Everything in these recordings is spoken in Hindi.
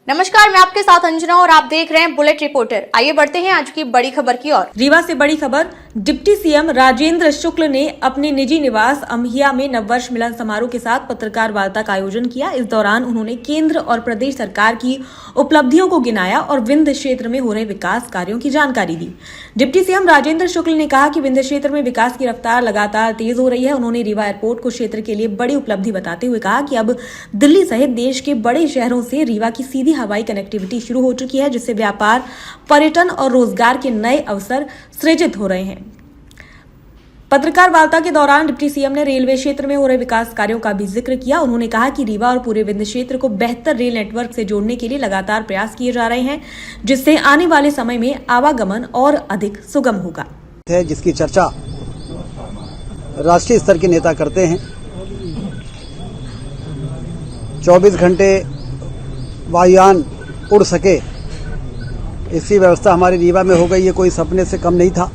नमस्कार, मैं आपके साथ अंजना और आप देख रहे हैं बुलेट रिपोर्टर। आइए बढ़ते हैं आज की बड़ी खबर की ओर। रीवा से बड़ी खबर। डिप्टी सीएम राजेंद्र शुक्ल ने अपने निजी निवास अम्हिया में नववर्ष मिलन समारोह के साथ पत्रकार वार्ता का आयोजन किया। इस दौरान उन्होंने केंद्र और प्रदेश सरकार की उपलब्धियों को गिनाया और विंध्य क्षेत्र में हो रहे विकास कार्यों की जानकारी दी। डिप्टी सीएम राजेंद्र शुक्ल ने कहा कि विंध्य क्षेत्र में विकास की रफ्तार लगातार तेज हो रही है। उन्होंने रीवा एयरपोर्ट को क्षेत्र के लिए बड़ी उपलब्धि बताते हुए कहा कि अब दिल्ली सहित देश के बड़े शहरों से रीवा की सीधी हवाई कनेक्टिविटी शुरू हो चुकी है, जिससे व्यापार, पर्यटन और रोजगार के नए अवसर सृजित हो रहे हैं। पत्रकार वार्ता के दौरान डिप्टी सीएम ने रेलवे क्षेत्र में हो रहे विकास कार्यों का भी जिक्र किया। उन्होंने कहा कि रीवा और पूरे विंध्य क्षेत्र को बेहतर रेल नेटवर्क से जोड़ने के लिए लगातार प्रयास किए जा रहे हैं, जिससे आने वाले समय में आवागमन और अधिक सुगम होगा। जिसकी चर्चा राष्ट्रीय स्तर के नेता करते हैं। 24 घंटे वायुयान उड़ सके, इसकी व्यवस्था हमारी रीवा में हो गई। ये कोई सपने से कम नहीं था।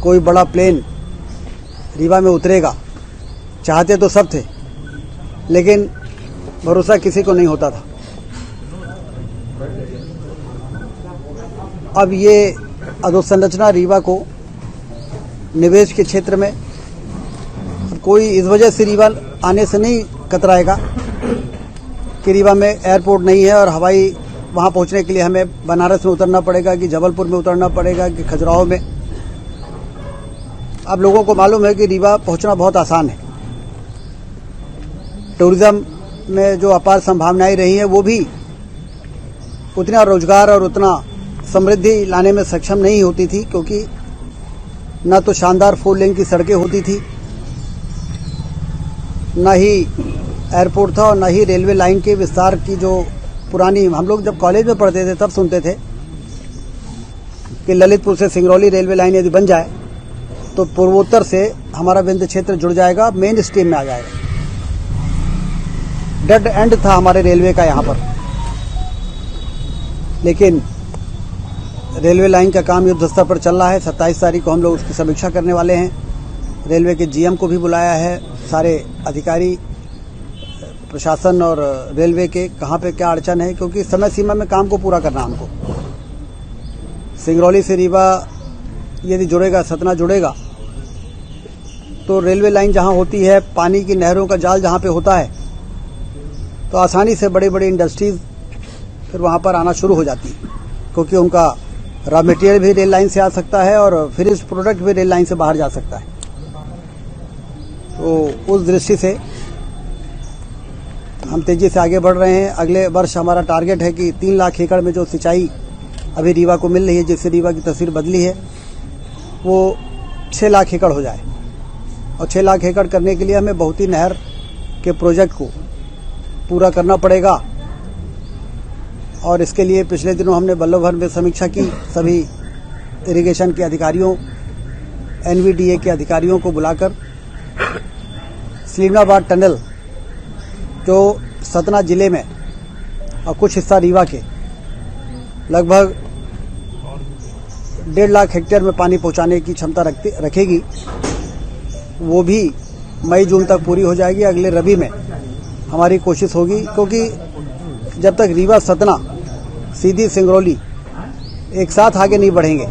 कोई बड़ा प्लेन रीवा में उतरेगा, चाहते तो सब थे, लेकिन भरोसा किसी को नहीं होता था। अब ये अधोसंरचना रीवा को निवेश के क्षेत्र में, कोई इस वजह से रीवा आने से नहीं कतराएगा कि रीवा में एयरपोर्ट नहीं है और हवाई वहाँ पहुँचने के लिए हमें बनारस में उतरना पड़ेगा कि जबलपुर में उतरना पड़ेगा कि खजुराहो में। अब लोगों को मालूम है कि रीवा पहुँचना बहुत आसान है। टूरिज्म में जो अपार संभावनाएं रही हैं, वो भी उतना रोजगार और उतना समृद्धि लाने में सक्षम नहीं होती थी, क्योंकि न तो शानदार 4 लेन की सड़कें होती थी, न ही एयरपोर्ट था और न ही रेलवे लाइन के विस्तार की जो पुरानी, हम लोग जब कॉलेज में पढ़ते थे तब सुनते थे कि ललितपुर से सिंगरौली रेलवे लाइन यदि बन जाए तो पूर्वोत्तर से हमारा विंध्य क्षेत्र जुड़ जाएगा, मेन स्ट्रीम में आ जाएगा। डेड एंड था हमारे रेलवे का यहाँ पर, लेकिन रेलवे लाइन का काम युद्ध स्तर पर चल रहा है। 27 तारीख को हम लोग उसकी समीक्षा करने वाले हैं। रेलवे के जीएम को भी बुलाया है, सारे अधिकारी, प्रशासन और रेलवे के कहाँ पे क्या अड़चन है, क्योंकि समय सीमा में काम को पूरा करना हमको। सिंगरौली से रीवा यदि जुड़ेगा, सतना जुड़ेगा, तो रेलवे लाइन जहाँ होती है, पानी की नहरों का जाल जहाँ पे होता है, तो आसानी से बड़ी बड़ी इंडस्ट्रीज फिर वहाँ पर आना शुरू हो जाती है, क्योंकि उनका रॉ मटेरियल भी रेल लाइन से आ सकता है और फिनिश्ड प्रोडक्ट भी रेल लाइन से बाहर जा सकता है। तो उस दृष्टि से हम तेजी से आगे बढ़ रहे हैं। अगले वर्ष हमारा टारगेट है कि 3 लाख एकड़ में जो सिंचाई अभी रीवा को मिल रही है, जिससे रीवा की तस्वीर बदली है, वो 6 लाख एकड़ हो जाए। और 6 लाख एकड़ करने के लिए हमें बहुती नहर के प्रोजेक्ट को पूरा करना पड़ेगा। और इसके लिए पिछले दिनों हमने बल्लभगढ़ में समीक्षा की। सभी इरिगेशन के अधिकारियों, एनवीडीए के अधिकारियों को बुलाकर सलीमाबाद टनल जो सतना जिले में और कुछ हिस्सा रीवा के लगभग 1.5 लाख हेक्टेयर में पानी पहुंचाने की क्षमता रखेगी, वो भी मई जून तक पूरी हो जाएगी। अगले रबी में हमारी कोशिश होगी, क्योंकि जब तक रीवा सतना सीधी सिंगरौली एक साथ आगे नहीं बढ़ेंगे।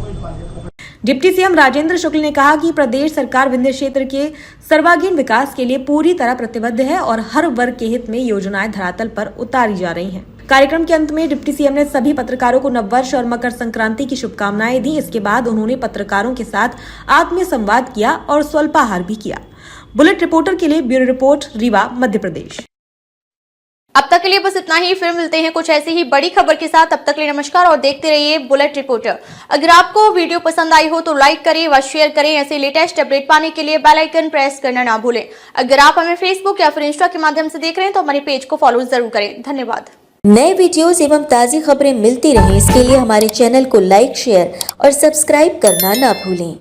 डिप्टी सीएम राजेंद्र शुक्ल ने कहा कि प्रदेश सरकार विंध्य क्षेत्र के सर्वांगीण विकास के लिए पूरी तरह प्रतिबद्ध है और हर वर्ग के हित में योजनाएं धरातल पर उतारी जा रही हैं। कार्यक्रम के अंत में डिप्टी सीएम ने सभी पत्रकारों को नववर्ष और मकर संक्रांति की शुभकामनाएं दी। इसके बाद उन्होंने पत्रकारों के साथ आत्मीय संवाद किया और स्वल्पाहार भी किया। बुलेट रिपोर्टर के लिए ब्यूरो रिपोर्ट, रीवा, मध्य प्रदेश। अब तक के लिए बस इतना ही। फिर मिलते हैं कुछ ऐसी ही बड़ी खबर के साथ। तब तक के लिए नमस्कार और देखते रहिए बुलेट रिपोर्टर। अगर आपको वीडियो पसंद आई हो तो लाइक करें व शेयर करें। ऐसे लेटेस्ट अपडेट पाने के लिए बेल आइकन प्रेस करना ना भूलें। अगर आप हमें फेसबुक या फिर इंस्टा के माध्यम से देख रहे हैं तो हमारे पेज को फॉलो जरूर करें। धन्यवाद। नए वीडियोस एवं ताज़ी खबरें मिलती रहें, इसके लिए हमारे चैनल को लाइक, शेयर और सब्सक्राइब करना ना भूलें।